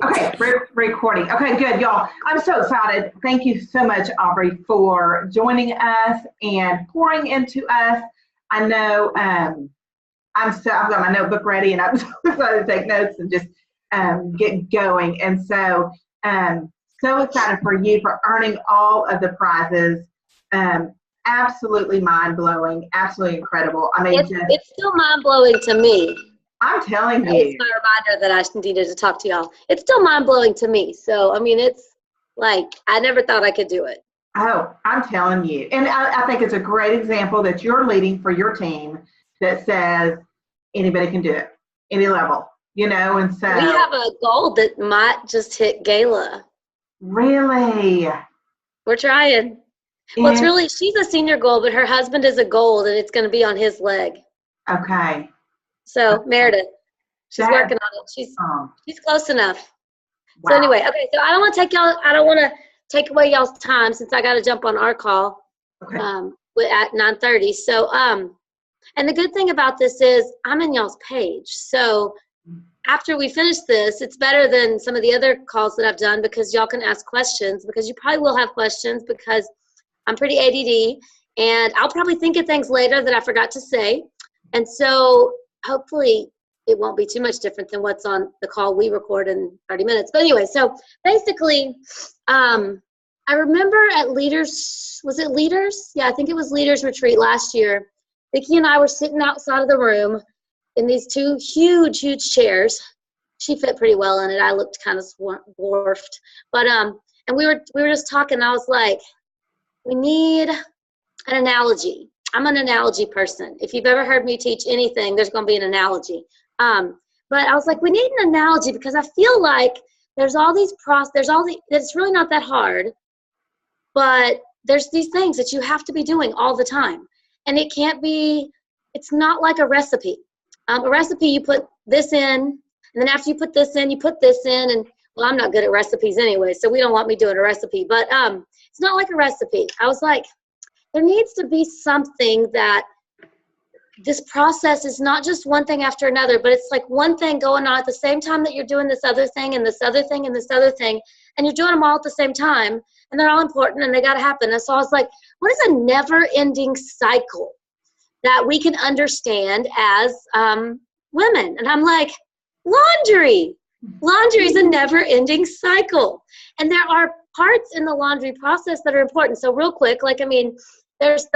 Okay, recording. Okay, good, y'all. I'm so excited. Thank you so much, Aubrey, for joining us and pouring into us. I know I've got my notebook ready and I'm so excited to take notes and just get going. And so excited for you for earning all of the prizes. Absolutely mind blowing, absolutely incredible. I mean, it's still mind blowing to me. I'm telling you. It's my reminder that I needed to talk to y'all. It's still mind-blowing to me. So, I mean, it's like, I never thought I could do it. Oh, I'm telling you. And I think it's a great example that you're leading for your team that says anybody can do it, any level, and so. We have a goal that might just hit Gayla. Really? We're trying. Well, it's really, she's a senior gold, but her husband is a gold, and it's going to be on his leg. Okay. So Meredith, she's working on it. She's close enough. Wow. So anyway, okay. So I don't want to take away y'all's time since I got to jump on our call at 9:30. So and the good thing about this is I'm in y'all's page. So after we finish this, it's better than some of the other calls that I've done because y'all can ask questions because you probably will have questions because I'm pretty ADD and I'll probably think of things later that I forgot to say, and so. Hopefully it won't be too much different than what's on the call we record in 30 minutes. But anyway, so basically, I remember at Leaders, was it Leaders? Yeah, I think it was Leaders Retreat last year. Vicki and I were sitting outside of the room in these two huge, huge chairs. She fit pretty well in it. I looked kind of dwarfed. But, and we were just talking. And I was like, we need an analogy. I'm an analogy person. If you've ever heard me teach anything, there's going to be an analogy. But I was like, we need an analogy because I feel like it's really not that hard, but there's these things that you have to be doing all the time. And it's not like a recipe. A recipe, you put this in, and then after you put this in, you put this in, and well, I'm not good at recipes anyway, so we don't want me doing a recipe, but it's not like a recipe. I was like, there needs to be something that this process is not just one thing after another, but it's like one thing going on at the same time that you're doing this other thing and this other thing and this other thing, and you're doing them all at the same time, and they're all important and they got to happen. And so I was like, what is a never-ending cycle that we can understand as women? And I'm like, laundry. Laundry is a never-ending cycle. And there are parts in the laundry process that are important. So real quick, we're going to just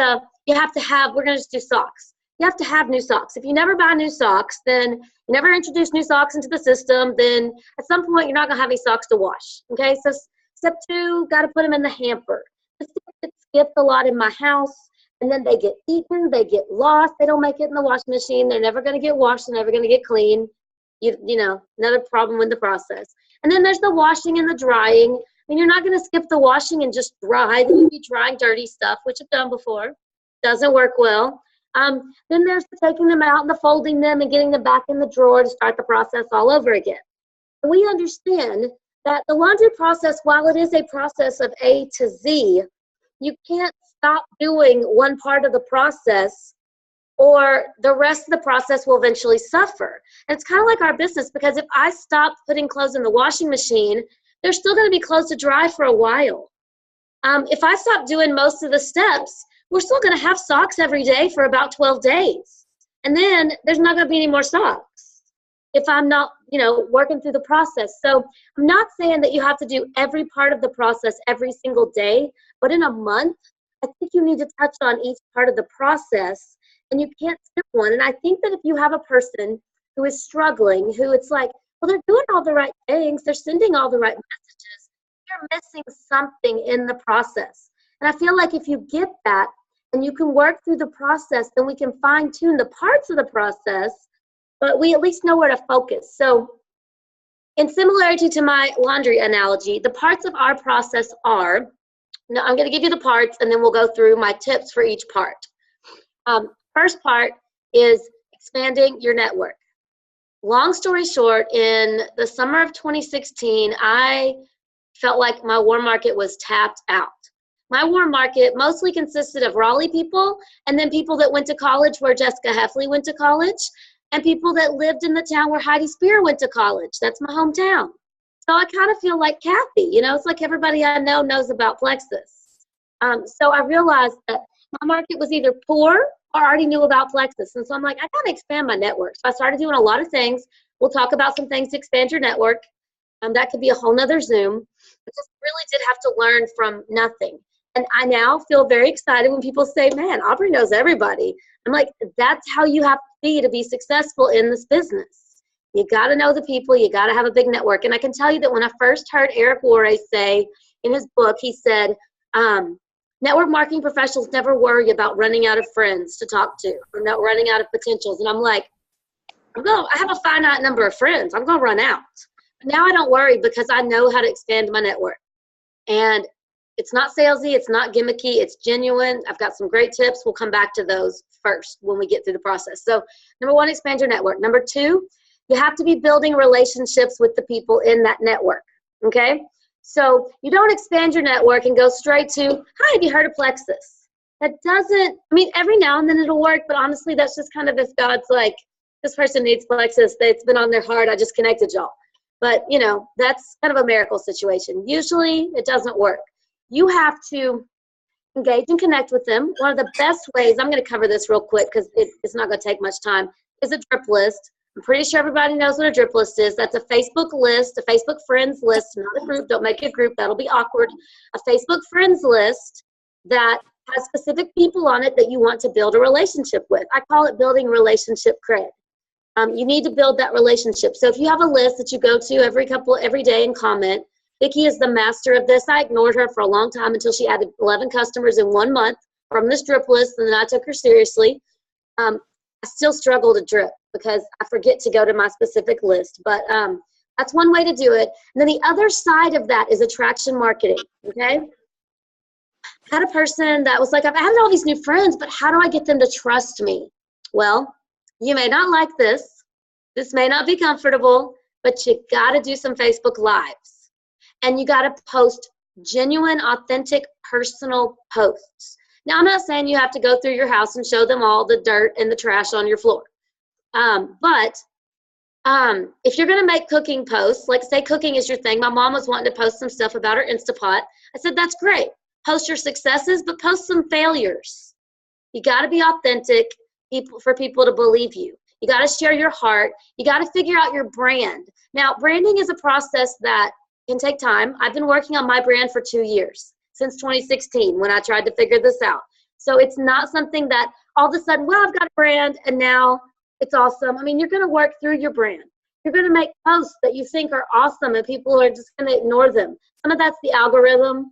do socks. You have to have new socks. If you never buy new socks, then you never introduce new socks into the system, then at some point you're not going to have any socks to wash. Okay, so step 2, got to put them in the hamper. The stuff gets skipped a lot in my house, and then they get eaten, they get lost, they don't make it in the washing machine, they're never going to get washed, they're never going to get clean. You know, another problem with the process. And then there's the washing and the drying. I mean, you're not going to skip the washing and just dry. Then you'll be drying dirty stuff, which I've done before. Doesn't work well. Then there's the taking them out and the folding them and getting them back in the drawer to start the process all over again. And we understand that the laundry process, while it is a process of A to Z, you can't stop doing one part of the process or the rest of the process will eventually suffer. And it's kind of like our business, because if I stop putting clothes in the washing machine, they're still going to be clothes to dry for a while. If I stop doing most of the steps, we're still going to have socks every day for about 12 days. And then there's not going to be any more socks if I'm not, working through the process. So I'm not saying that you have to do every part of the process every single day, but in a month, I think you need to touch on each part of the process. And you can't skip one. And I think that if you have a person who is struggling, who it's like, well, they're doing all the right things, they're sending all the right messages, you're missing something in the process. And I feel like if you get that and you can work through the process, then we can fine tune the parts of the process, but we at least know where to focus. So in similarity to my laundry analogy, the parts of our process are, now I'm going to give you the parts and then we'll go through my tips for each part. First part is expanding your network. Long story short, in the summer of 2016, I felt like my warm market was tapped out. My warm market mostly consisted of Raleigh people and then people that went to college where Jessica Heffley went to college. and people that lived in the town where Heidi Spear went to college. That's my hometown. So I kind of feel like Kathy, it's like everybody I know knows about Plexus. So I realized that my market was either poor or already knew about Plexus. And so I'm like, I got to expand my network. So I started doing a lot of things. We'll talk about some things to expand your network. That could be a whole nother Zoom. I just really did have to learn from nothing. And I now feel very excited when people say, man, Aubrey knows everybody. I'm like, that's how you have to be successful in this business. You got to know the people. You got to have a big network. And I can tell you that when I first heard Eric Worre say in his book, he said, network marketing professionals never worry about running out of friends to talk to or not running out of potentials. And I'm like, I have a finite number of friends. I'm going to run out. But now I don't worry because I know how to expand my network. And it's not salesy. It's not gimmicky. It's genuine. I've got some great tips. We'll come back to those first when we get through the process. So number one, expand your network. Number two, you have to be building relationships with the people in that network. Okay? So you don't expand your network and go straight to, hi, have you heard of Plexus? That doesn't, every now and then it'll work, but honestly, that's just kind of if God's like, this person needs Plexus, it's been on their heart, I just connected y'all. But, that's kind of a miracle situation. Usually it doesn't work. You have to engage and connect with them. One of the best ways, I'm going to cover this real quick because it's not going to take much time, is a drip list. I'm pretty sure everybody knows what a drip list is. That's a Facebook list, a Facebook friends list, not a group. Don't make a group. That'll be awkward. A Facebook friends list that has specific people on it that you want to build a relationship with. I call it building relationship cred. You need to build that relationship. So if you have a list that you go to every day and comment, Vicki is the master of this. I ignored her for a long time until she added 11 customers in 1 month from this drip list, and then I took her seriously. I still struggle to drip because I forget to go to my specific list, but that's one way to do it. And then the other side of that is attraction marketing, okay? I had a person that was like, I've added all these new friends, but how do I get them to trust me? Well, you may not like this. This may not be comfortable, but you got to do some Facebook Lives. And you got to post genuine, authentic, personal posts. Now, I'm not saying you have to go through your house and show them all the dirt and the trash on your floor. But if you're going to make cooking posts, like say cooking is your thing. My mom was wanting to post some stuff about her Instapot. I said, that's great. Post your successes, but post some failures. You got to be authentic for people to believe you. You got to share your heart. You got to figure out your brand. Now, branding is a process that can take time. I've been working on my brand for 2 years, since 2016 when I tried to figure this out. So it's not something that all of a sudden, well, I've got a brand and now it's awesome. You're going to work through your brand. You're going to make posts that you think are awesome and people are just going to ignore them. Some of that's the algorithm.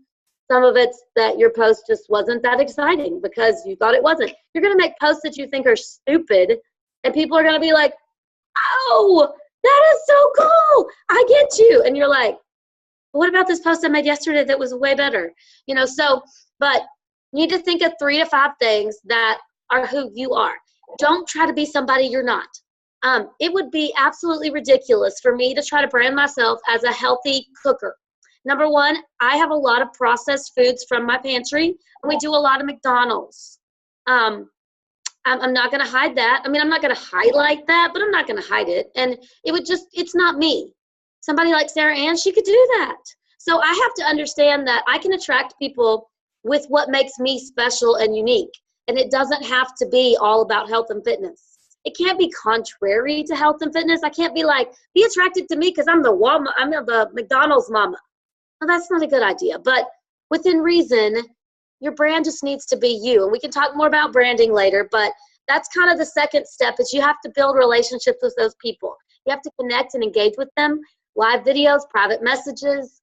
Some of it's that your post just wasn't that exciting because you thought it wasn't. You're going to make posts that you think are stupid and people are going to be like, oh, that is so cool. I get you. And you're like, what about this post I made yesterday that was way better? But you need to think of 3 to 5 things that are who you are. Don't try to be somebody you're not. It would be absolutely ridiculous for me to try to brand myself as a healthy cooker. Number one, I have a lot of processed foods from my pantry, and we do a lot of McDonald's. I'm not going to hide that. I'm not going to highlight that, but I'm not going to hide it. And it's not me. Somebody like Sarah Ann, she could do that. So I have to understand that I can attract people with what makes me special and unique. And it doesn't have to be all about health and fitness. It can't be contrary to health and fitness. I can't be like, be attracted to me because I'm the McDonald's mama. Well, that's not a good idea. But within reason, your brand just needs to be you. And we can talk more about branding later, but that's kind of the second step is you have to build relationships with those people. You have to connect and engage with them. Live videos, private messages,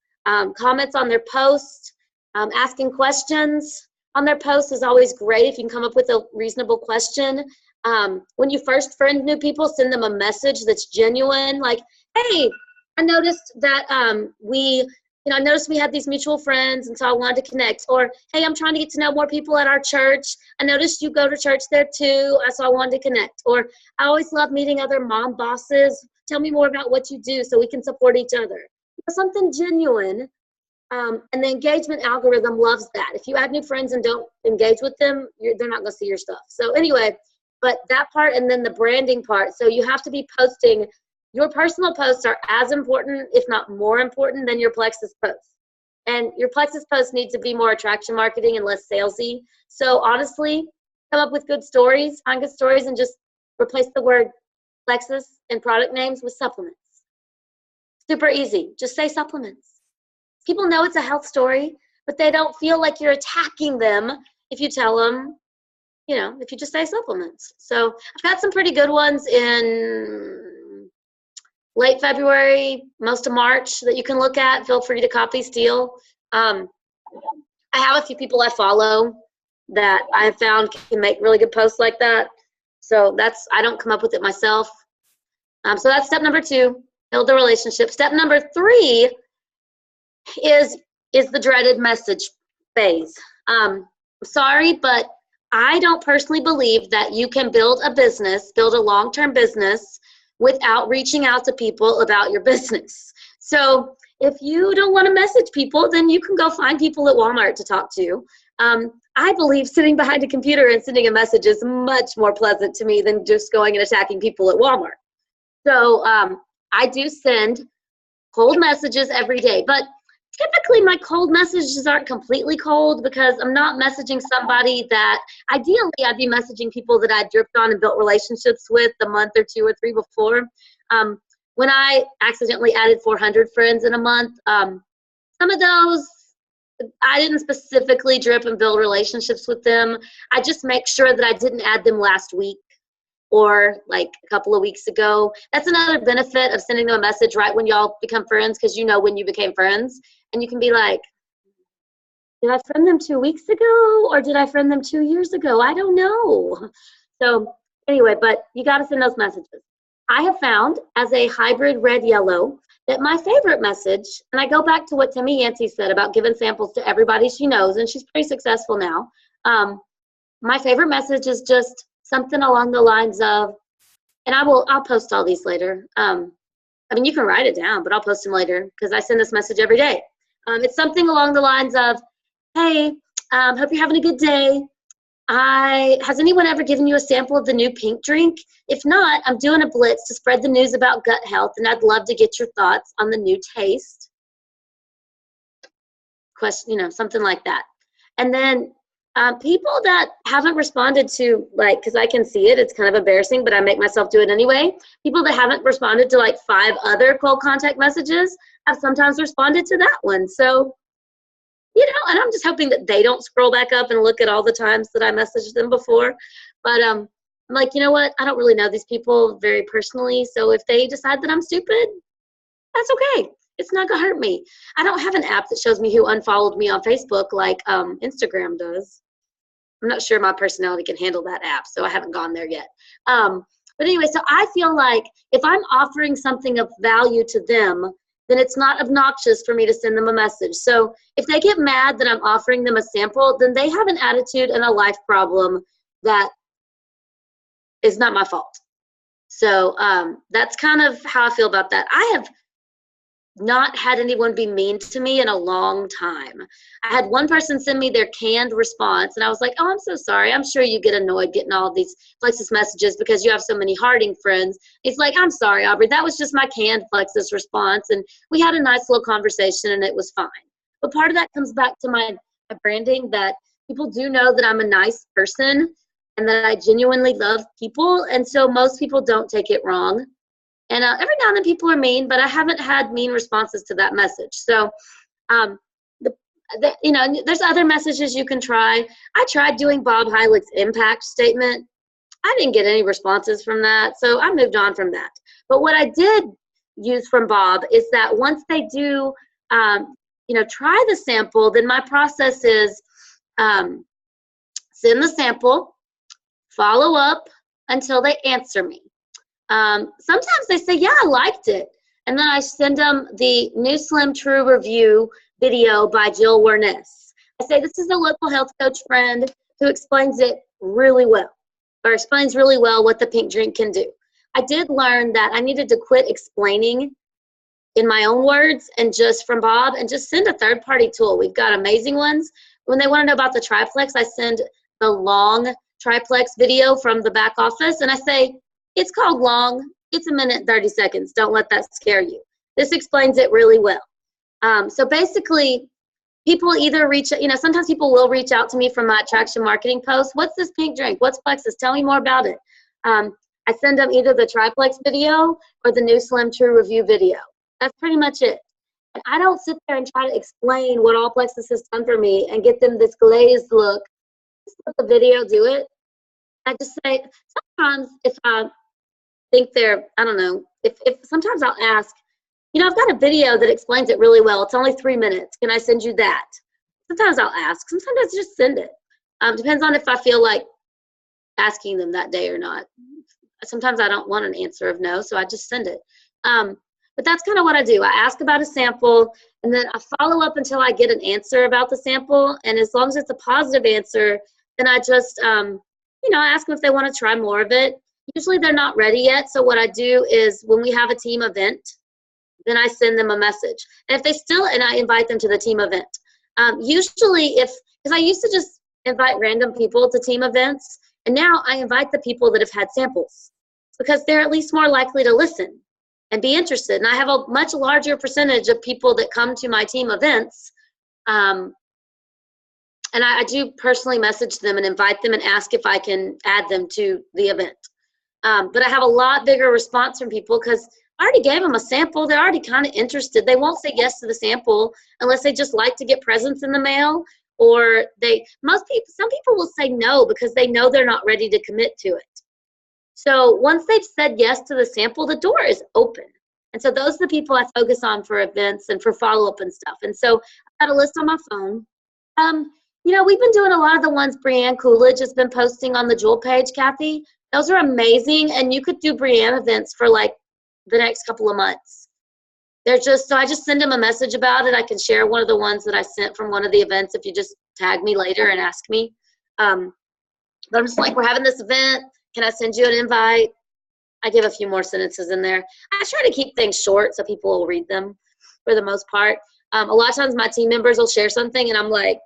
comments on their posts, asking questions on their posts is always great if you can come up with a reasonable question. When you first friend new people, send them a message that's genuine, like, hey, I noticed that I noticed we had these mutual friends, and so I wanted to connect. Or, hey, I'm trying to get to know more people at our church. I noticed you go to church there too, so I wanted to connect. Or, I always love meeting other mom bosses. Tell me more about what you do so we can support each other. Something genuine, and the engagement algorithm loves that. If you add new friends and don't engage with them, they're not going to see your stuff. So anyway, But that part and then the branding part. So you have to be posting. Your personal posts are as important, if not more important, than your Plexus posts. And your Plexus posts need to be more attraction marketing and less salesy. So honestly, come up with good stories, find good stories, and just replace the word Plexus and product names with supplements. Super easy. Just say supplements. People know it's a health story, but they don't feel like you're attacking them if you tell them, if you just say supplements. So I've got some pretty good ones in late February, most of March that you can look at. Feel free to copy, steal. I have a few people I follow that I have found can make really good posts like that. So I don't come up with it myself. So that's step number 2, build a relationship. Step number 3 is the dreaded message phase. I'm sorry, but I don't personally believe that you can build a long-term business without reaching out to people about your business. So if you don't want to message people, then you can go find people at Walmart to talk to. I believe sitting behind a computer and sending a message is much more pleasant to me than just going and attacking people at Walmart. So I do send cold messages every day, but typically my cold messages aren't completely cold because I'm not messaging somebody that, ideally I'd be messaging people that I dripped on and built relationships with the month or 2 or 3 before. When I accidentally added 400 friends in a month, some of those, I didn't specifically drip and build relationships with them. I just make sure that I didn't add them last week or like a couple of weeks ago. That's another benefit of sending them a message right when y'all become friends, because you know when you became friends. And you can be like, did I friend them 2 weeks ago or did I friend them 2 years ago? I don't know. So anyway, but you got to send those messages. I have found as a hybrid red-yellow that my favorite message, and I go back to what Timmy Yancey said about giving samples to everybody she knows, and she's pretty successful now. My favorite message is just something along the lines of, and I'll post all these later. You can write it down, but I'll post them later because I send this message every day. It's something along the lines of, hey, hope you're having a good day. Has anyone ever given you a sample of the new pink drink? If not, I'm doing a blitz to spread the news about gut health, and I'd love to get your thoughts on the new taste. Question, something like that. And then people that haven't responded to, because I can see it, it's kind of embarrassing, but I make myself do it anyway. People that haven't responded to 5 other cold contact messages have sometimes responded to that one. So, and I'm just hoping that they don't scroll back up and look at all the times that I messaged them before. But I'm like, you know what? I don't really know these people very personally. So if they decide that I'm stupid, that's okay. It's not going to hurt me. I don't have an app that shows me who unfollowed me on Facebook like Instagram does. I'm not sure my personality can handle that app, so I haven't gone there yet. But anyway, so I feel like if I'm offering something of value to them, then it's not obnoxious for me to send them a message. So if they get mad that I'm offering them a sample, then they have an attitude and a life problem that is not my fault. So that's kind of how I feel about that. I have not had anyone be mean to me in a long time. I had one person send me their canned response, and I was like, oh, I'm so sorry. I'm sure you get annoyed getting all these Plexus messages because you have so many Harding friends. He's like, I'm sorry, Aubrey. That was just my canned Plexus response, and we had a nice little conversation, and it was fine. But part of that comes back to my branding, that people do know that I'm a nice person and that I genuinely love people, and so most people don't take it wrong. And every now and then people are mean, but I haven't had mean responses to that message. So, there's other messages you can try. I tried doing Bob Heilig's impact statement. I didn't get any responses from that, so I moved on from that. But what I did use from Bob is that once they do, try the sample, then my process is send the sample, follow up until they answer me. Sometimes they say, yeah, I liked it. And then I send them the New Slim True review video by Jill Warness. I say, this is a local health coach friend who explains it really well, or explains really well what the pink drink can do. I did learn that I needed to quit explaining in my own words and just from Bob and just send a third-party tool. We've got amazing ones. When they want to know about the triplex, I send the long triplex video from the back office, and I say, it's called long. It's 1 minute and 30 seconds. Don't let that scare you. This explains it really well. So basically, people either sometimes people will reach out to me from my attraction marketing post. What's this pink drink? What's Plexus? Tell me more about it. I send them either the triplex video or the new Slim True review video. That's pretty much it. And I don't sit there and try to explain what all Plexus has done for me and get them this glazed look. Just let the video do it. I just say, sometimes if I think I don't know, if sometimes I'll ask, I've got a video that explains it really well. It's only 3 minutes. Can I send you that? Sometimes I'll ask. Sometimes I just send it. Depends on if I feel like asking them that day or not. Sometimes I don't want an answer of no, so I just send it. But that's kind of what I do. I ask about a sample, and then I follow up until I get an answer about the sample. And as long as it's a positive answer, then I just, ask them if they want to try more of it. Usually they're not ready yet. So what I do is when we have a team event, then I send them a message. And if they and I invite them to the team event. Usually because I used to just invite random people to team events, and now I invite the people that have had samples because they're at least more likely to listen and be interested. And I have a much larger percentage of people that come to my team events. And I do personally message them and invite them and ask if I can add them to the event. But I have a lot bigger response from people because I already gave them a sample. They're already kind of interested. They won't say yes to the sample unless they just like to get presents in the mail, or some people will say no because they know they're not ready to commit to it. So once they've said yes to the sample, the door is open. And so those are the people I focus on for events and for follow-up and stuff. And so I've got a list on my phone. We've been doing a lot of the ones Brianne Coolidge has been posting on the Jewel page, Kathy. Those are amazing. And you could do Brianne events for like the next couple of months. So I just send them a message about it. I can share one of the ones that I sent from one of the events if you just tag me later and ask me. But I'm just like, we're having this event. Can I send you an invite? I give a few more sentences in there. I try to keep things short so people will read them for the most part. A lot of times my team members will share something and I'm like,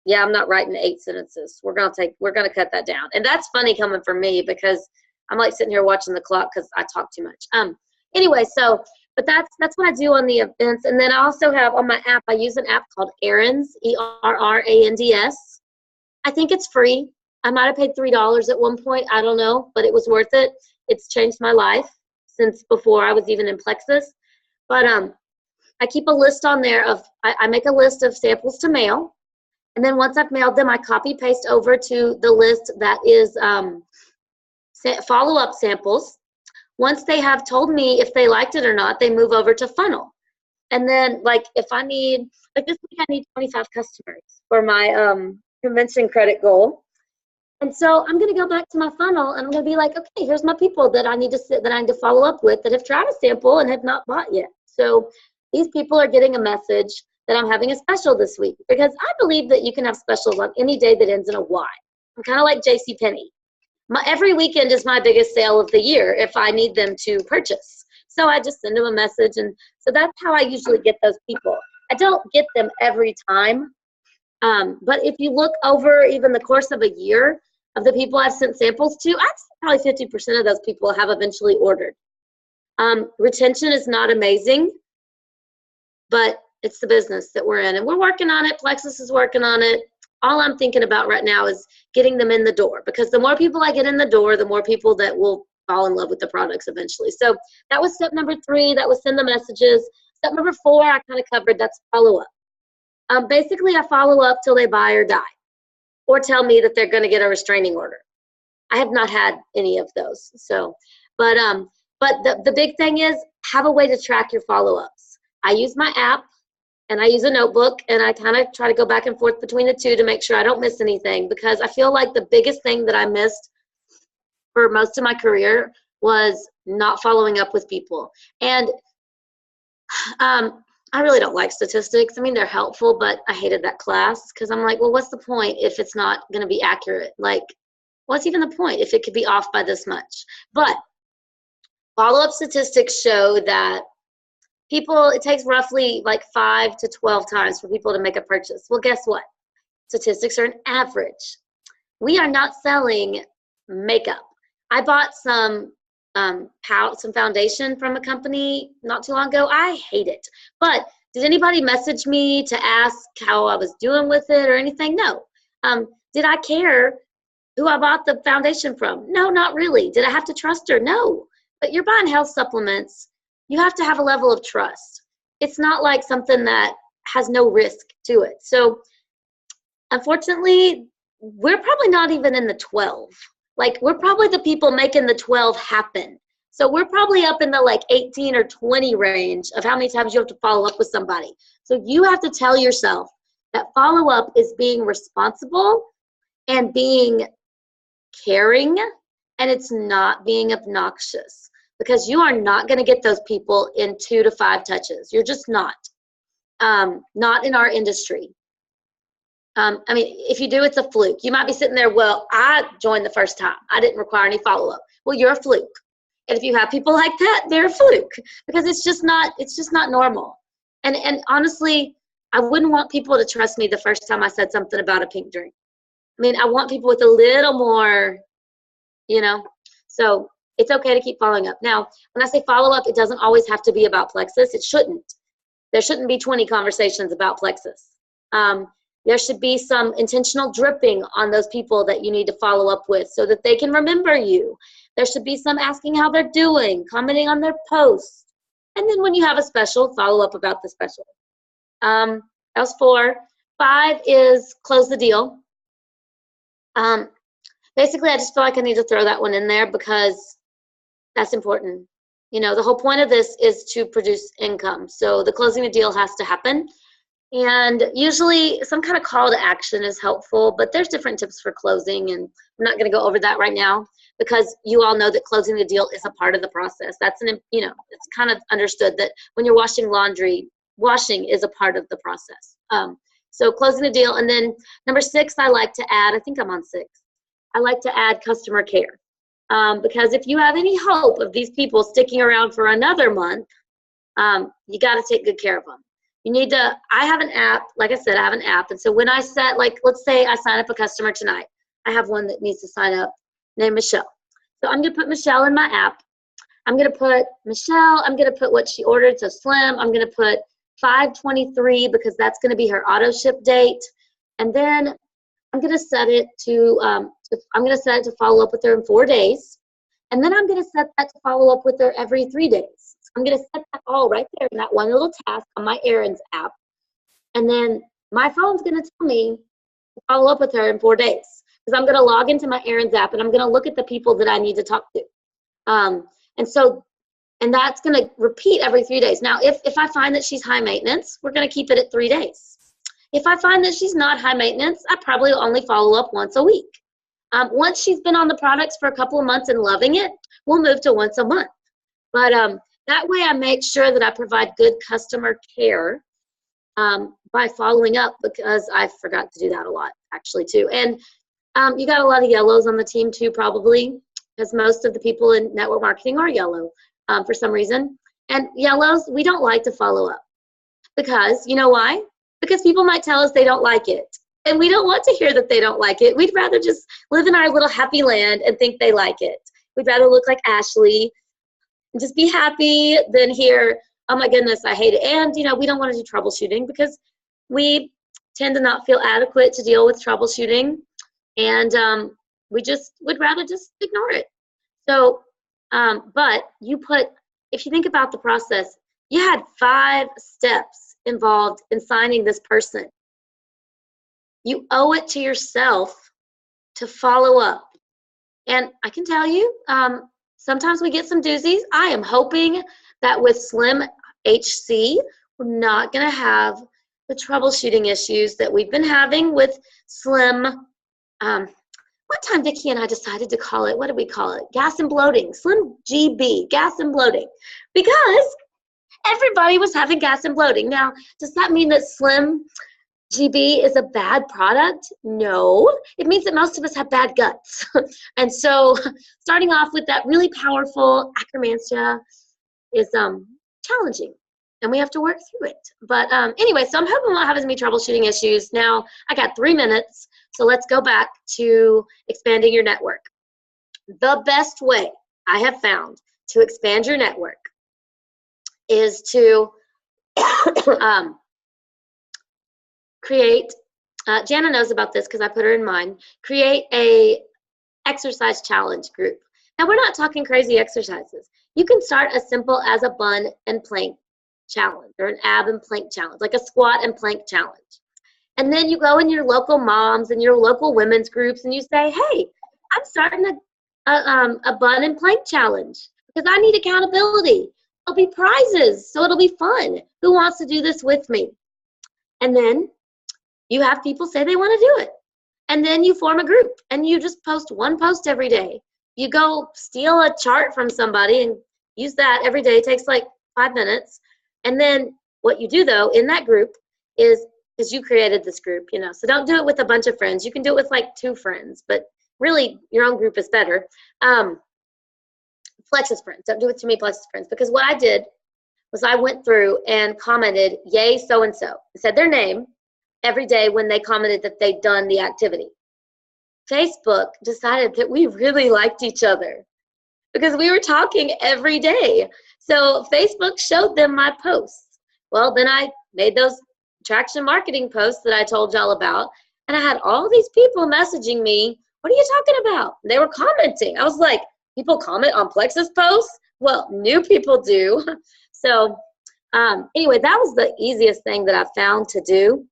yeah, I'm not writing 8 sentences. We're gonna cut that down. And that's funny coming from me because I'm like sitting here watching the clock because I talk too much. Anyway, but that's what I do on the events. And then I also have on my app, I use an app called Errands, ERRANDS. I think it's free. I might have paid $3 at one point. I don't know, but it was worth it. It's changed my life since before I was even in Plexus. But I keep a list on there I make a list of samples to mail. And then once I've mailed them, I copy paste over to the list that is follow-up samples. Once they have told me if they liked it or not, they move over to funnel. And then if I need, this week I need 25 customers for my convention credit goal. And so I'm going to go back to my funnel and I'm going to be like, okay, here's my people that I need to follow up with that have tried a sample and have not bought yet. So these people are getting a message that I'm having a special this week because I believe that you can have specials on any day that ends in a Y. I'm kind of like JCPenney. Every weekend is my biggest sale of the year if I need them to purchase. So I just send them a message. And so that's how I usually get those people. I don't get them every time. But if you look over even the course of a year of the people I've sent samples to, I'd say probably 50% of those people have eventually ordered. Retention is not amazing, but it's the business that we're in. And we're working on it. Plexus is working on it. All I'm thinking about right now is getting them in the door, because the more people I get in the door, the more people that will fall in love with the products eventually. So that was step number 3. That was send the messages. Step number 4, I kind of covered. That's follow up. Basically, I follow up till they buy or die, or tell me that they're going to get a restraining order. I have not had any of those. So, but the big thing is have a way to track your follow-ups. I use my app. And I use a notebook, and I kind of try to go back and forth between the two to make sure I don't miss anything, because I feel like the biggest thing that I missed for most of my career was not following up with people. And I really don't like statistics. I mean, they're helpful, but I hated that class because I'm like, well, what's the point if it's not going to be accurate? Like, what's even the point if it could be off by this much? But follow-up statistics show that it takes roughly 5 to 12 times for people to make a purchase. Well, guess what? Statistics are an average. we are not selling makeup. I bought some foundation from a company not too long ago. I hate it. But did anybody message me to ask how I was doing with it or anything? No. Did I care who I bought the foundation from? No, not really. Did I have to trust her? No. But you're buying health supplements. You have to have a level of trust. It's not like something that has no risk to it. So unfortunately, we're probably not even in the 12. Like, we're probably the people making the 12 happen. So we're probably up in the like 18 or 20 range of how many times you have to follow up with somebody. So you have to tell yourself that follow-up is being responsible and being caring, and it's not being obnoxious, because you are not going to get those people in 2 to 5 touches. You're just not. Not in our industry. I mean, if you do, it's a fluke. You might be sitting there, well, I joined the first time. I didn't require any follow-up. Well, you're a fluke. And if you have people like that, they're a fluke, because it's just not normal. And honestly, I wouldn't want people to trust me the first time I said something about a pink drink. I mean, I want people with a little more, so it's okay to keep following up. Now, when I say follow-up, it doesn't always have to be about Plexus. It shouldn't. There shouldn't be 20 conversations about Plexus. There should be some intentional dripping on those people that you need to follow up with so that they can remember you. There should be some asking how they're doing, commenting on their posts. And then when you have a special, follow up about the special. That was 4. 5 is close the deal. Basically, I just feel like I need to throw that one in there because that's important. The whole point of this is to produce income. So the closing the deal has to happen. And usually some kind of call to action is helpful, but there's different tips for closing, and I'm not going to go over that right now because you all know that closing the deal is a part of the process. That's it's kind of understood that when you're washing laundry, washing is a part of the process. So closing the deal. And then number 6, I like to add, I think I'm on 6. I like to add customer care. Because if you have any hope of these people sticking around for another month, you got to take good care of them. You need to, I have an app, like I said, I have an app. And so when I set, like, let's say I sign up a customer tonight. I have one that needs to sign up named Michelle. So I'm going to put Michelle in my app. I'm going to put Michelle, I'm going to put what she ordered, so Slim. I'm going to put 5/23 because that's going to be her auto ship date. And then I'm going to set it to follow up with her in 4 days. And then I'm going to set that to follow up with her every 3 days. So I'm going to set that all right there in that one little task on my errands app. And then my phone's going to tell me to follow up with her in 4 days. Because I'm going to log into my errands app and I'm going to look at the people that I need to talk to. And that's going to repeat every 3 days. Now, if I find that she's high maintenance, we're going to keep it at 3 days. If I find that she's not high maintenance, I probably only follow up once a week. Once she's been on the products for a couple of months and loving it, we'll move to once a month. But that way I make sure that I provide good customer care by following up, because I forgot to do that a lot, actually, too. And you got a lot of yellows on the team, too, probably, because most of the people in network marketing are yellow for some reason. And yellows, we don't like to follow up. Because, you know why? Because people might tell us they don't like it. And we don't want to hear that they don't like it. We'd rather just live in our little happy land and think they like it. We'd rather look like Ashley and just be happy than hear, oh my goodness, I hate it. And, we don't want to do troubleshooting because we tend to not feel adequate to deal with troubleshooting. And we just would rather just ignore it. So, but if you think about the process, you had 5 steps involved in signing this person. You owe it to yourself to follow up. And I can tell you, sometimes we get some doozies. I am hoping that with Slim HC, we're not going to have the troubleshooting issues that we've been having with Slim. What time Vicki and I decided to call it, what did we call it? Gas and bloating. Slim GB, gas and bloating. Because everybody was having gas and bloating. Now, does that mean that Slim GB is a bad product? No. It means that most of us have bad guts. And so starting off with that really powerful Akkermansia is challenging. And we have to work through it. But anyway, so I'm hoping we won't have as many troubleshooting issues. Now, I got 3 minutes So let's go back to expanding your network. The best way I have found to expand your network is to create, Jana knows about this because I put her in mine, create a exercise challenge group. Now, we're not talking crazy exercises. You can start as simple as a bun and plank challenge or an ab and plank challenge, like a squat and plank challenge. And then you go in your local moms and your local women's groups and you say, hey, I'm starting a bun and plank challenge because I need accountability. There'll be prizes, so it'll be fun. Who wants to do this with me? And then you have people say they want to do it. And then you form a group and you just post one post every day. You go steal a chart from somebody and use that every day. It takes like 5 minutes. And then what you do though in that group is, because you created this group, you know, so don't do it with a bunch of friends. You can do it with like 2 friends, but really your own group is better. Plexus friends, don't do it to me, Plexus friends, because what I did was I went through and commented, yay, so-and-so, said their name every day when they commented that they'd done the activity. Facebook decided that we really liked each other because we were talking every day. So Facebook showed them my posts. Well, then I made those traction marketing posts that I told y'all about, and I had all these people messaging me, what are you talking about? They were commenting. I was like, people comment on Plexus posts? Well, new people do. So anyway, that was the easiest thing that I found to do.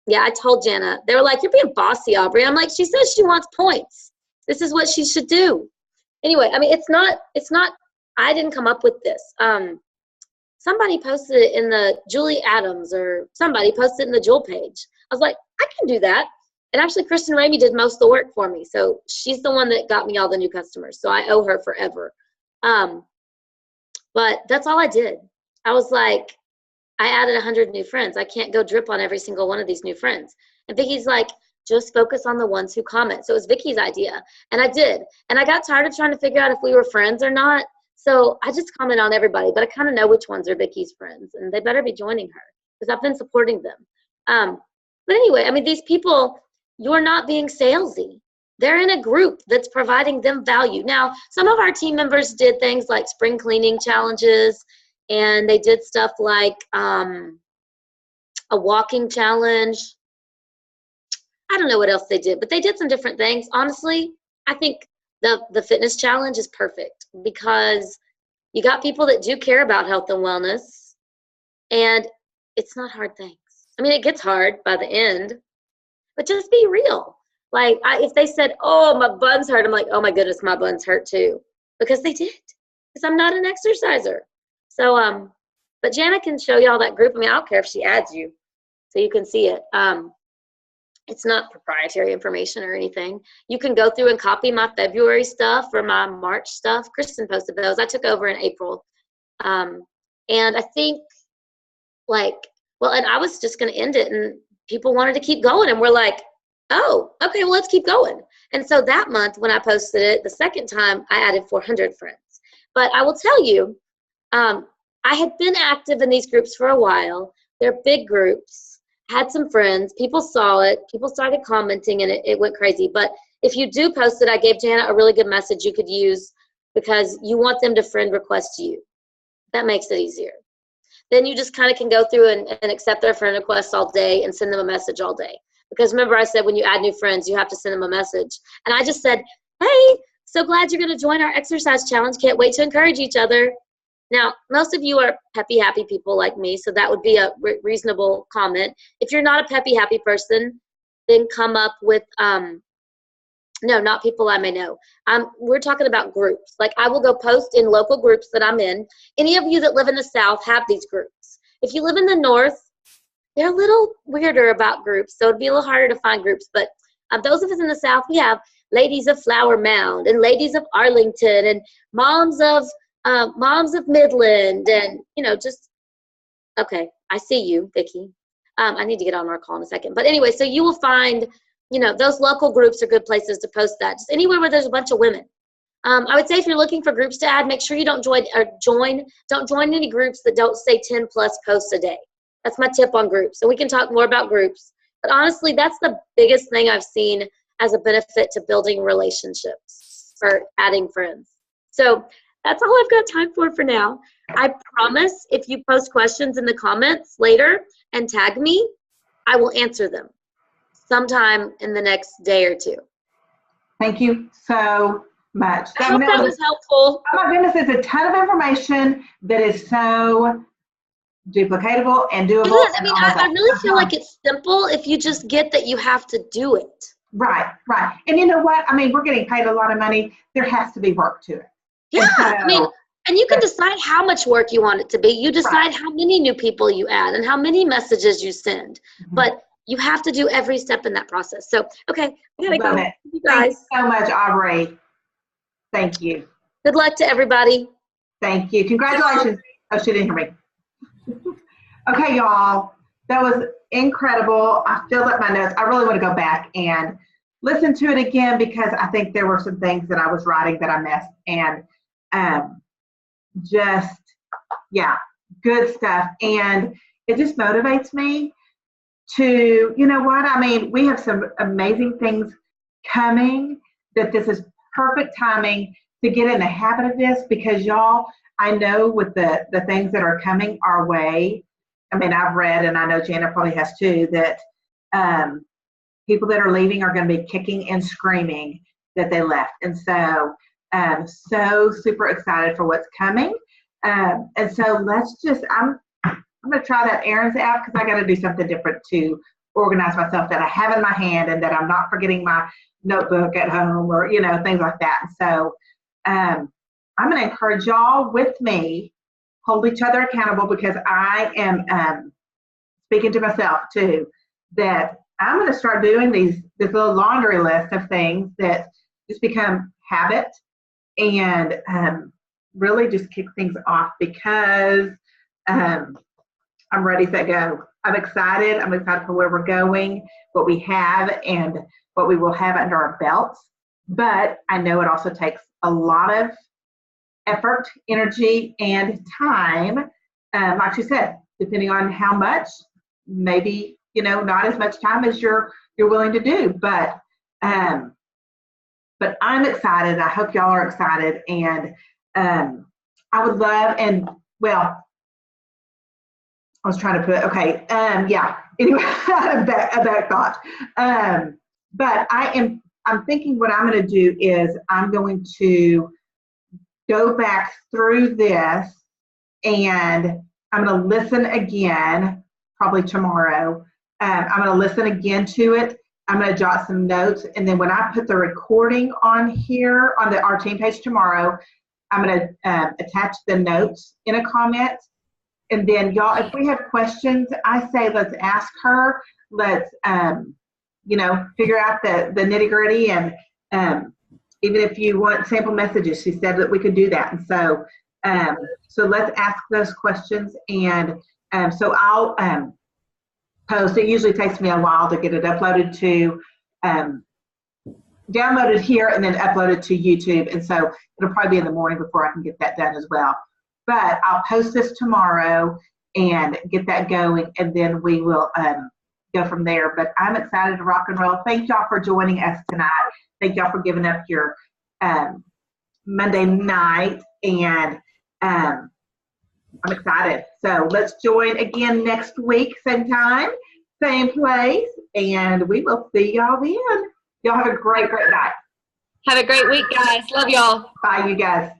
Yeah, I told Jana, they were like, you're being bossy, Aubrey. I'm like, she says she wants points. This is what she should do. Anyway, I mean, it's not, I didn't come up with this. Somebody posted it in the Julie Adams or somebody posted it in the Jewel page. I was like, I can do that. And actually, Kristen Ramey did most of the work for me. So she's the one that got me all the new customers. So I owe her forever. But that's all I did. I was like, I added 100 new friends. I can't go drip on every single one of these new friends. And Vicky's like, just focus on the ones who comment. So it was Vicky's idea. And I did. And I got tired of trying to figure out if we were friends or not. So I just comment on everybody. But I kind of know which ones are Vicky's friends. And they better be joining her because I've been supporting them. But anyway, I mean, these people, you're not being salesy. They're in a group that's providing them value. Now, some of our team members did things like spring cleaning challenges. And they did stuff like a walking challenge. I don't know what else they did, but they did some different things. Honestly, I think the fitness challenge is perfect because you got people that do care about health and wellness, and it's not hard things. I mean, it gets hard by the end, but just be real. Like, if they said, oh, my buns hurt, I'm like, oh my goodness, my buns hurt too. Because they did, because I'm not an exerciser. So, but Jana can show y'all that group. I mean, I don't care if she adds you so you can see it. It's not proprietary information or anything. You can go through and copy my February stuff or my March stuff. Kristen posted those. I took over in April. And I think like, well, and I was just going to end it and people wanted to keep going. And we're like, oh, okay, well, let's keep going. And so that month when I posted it, the second time I added 400 friends. But I will tell you, I had been active in these groups for a while. They're big groups, had some friends, people saw it, people started commenting, and it went crazy. But if you do post it, I gave Jana a really good message you could use because you want them to friend request you. That makes it easier. Then you just kind of can go through and accept their friend requests all day and send them a message all day. Because remember I said when you add new friends, you have to send them a message. And I just said, hey, so glad you're going to join our exercise challenge. Can't wait to encourage each other. Now, most of you are peppy, happy people like me, so that would be a reasonable comment. If you're not a peppy, happy person, then come up with, no, not people I may know. We're talking about groups. Like I will go post in local groups that I'm in. Any of you that live in the South have these groups. If you live in the North, they're a little weirder about groups, so it'd be a little harder to find groups. But those of us in the South, we have Ladies of Flower Mound and Ladies of Arlington and Moms of Midland, and just okay. I see you, Vicki. I need to get on our call in a second, but anyway, so you will find those local groups are good places to post that. Just anywhere where there's a bunch of women. I would say if you're looking for groups to add, make sure you don't join any groups that don't say 10+ posts a day. That's my tip on groups. And we can talk more about groups, But honestly, that's the biggest thing I've seen as a benefit to building relationships or adding friends. So that's all I've got time for now. I promise if you post questions in the comments later and tag me, I will answer them sometime in the next day or two. Thank you so much. I hope that was helpful. Oh my goodness, it's a ton of information that is so duplicatable and doable. It is. I mean, I really feel like it's simple if you just get that you have to do it. Right, right. And you know what? I mean, we're getting paid a lot of money. There has to be work to it. Yeah, I mean, and you can decide how much work you want it to be. You decide how many new people you add and how many messages you send. But you have to do every step in that process. So, okay, I gotta go. You guys. Thanks so much, Aubrey. Thank you. Good luck to everybody. Thank you. Congratulations. Oh, she didn't hear me. Okay, y'all. That was incredible. I filled up my notes. I really want to go back and listen to it again because I think there were some things that I was writing that I missed. And just, yeah, good stuff. And it just motivates me to, you know what? I mean, we have some amazing things coming, that this is perfect timing to get in the habit of this because y'all, I know with the things that are coming our way, I mean, I've read, and I know Janet probably has too, that people that are leaving are going to be kicking and screaming that they left. And so, so super excited for what's coming. And so let's just, I'm going to try that Aaron's app because I got to do something different to organize myself that I have in my hand and that I'm not forgetting my notebook at home or, you know, things like that. So I'm going to encourage y'all with me, hold each other accountable because I am speaking to myself too, that I'm going to start doing this little laundry list of things that just become habit and really just kick things off because I'm ready, set, go. I'm excited. I'm excited for where we're going, what we have, and what we will have under our belts. But I know it also takes a lot of effort, energy, and time. Like she said, depending on how much, maybe, you know, not as much time as you're willing to do. But I'm excited. I hope y'all are excited. And I would love, and well, I was trying to put, okay, yeah, anyway, a back thought. But I'm thinking what I'm going to do is I'm going to go back through this and I'm going to listen again, probably tomorrow. I'm going to listen again to it. I'm going to jot some notes. And then when I put the recording on here on our team page tomorrow, I'm going to attach the notes in a comment. And then y'all, if we have questions, I say let's ask her. Let's, you know, figure out the nitty gritty. And even if you want sample messages, she said that we could do that. And so, so let's ask those questions. And so I'll post. It usually takes me a while to get it uploaded to, downloaded here and then uploaded to YouTube. And so it'll probably be in the morning before I can get that done as well. But I'll post this tomorrow and get that going, and then we will go from there. But I'm excited to rock and roll. Thank y'all for joining us tonight. Thank y'all for giving up your Monday night, and I'm excited. So let's join again next week, same time, same place, and we will see y'all then. Y'all have a great, great night. Have a great week, guys. Love y'all. Bye, you guys.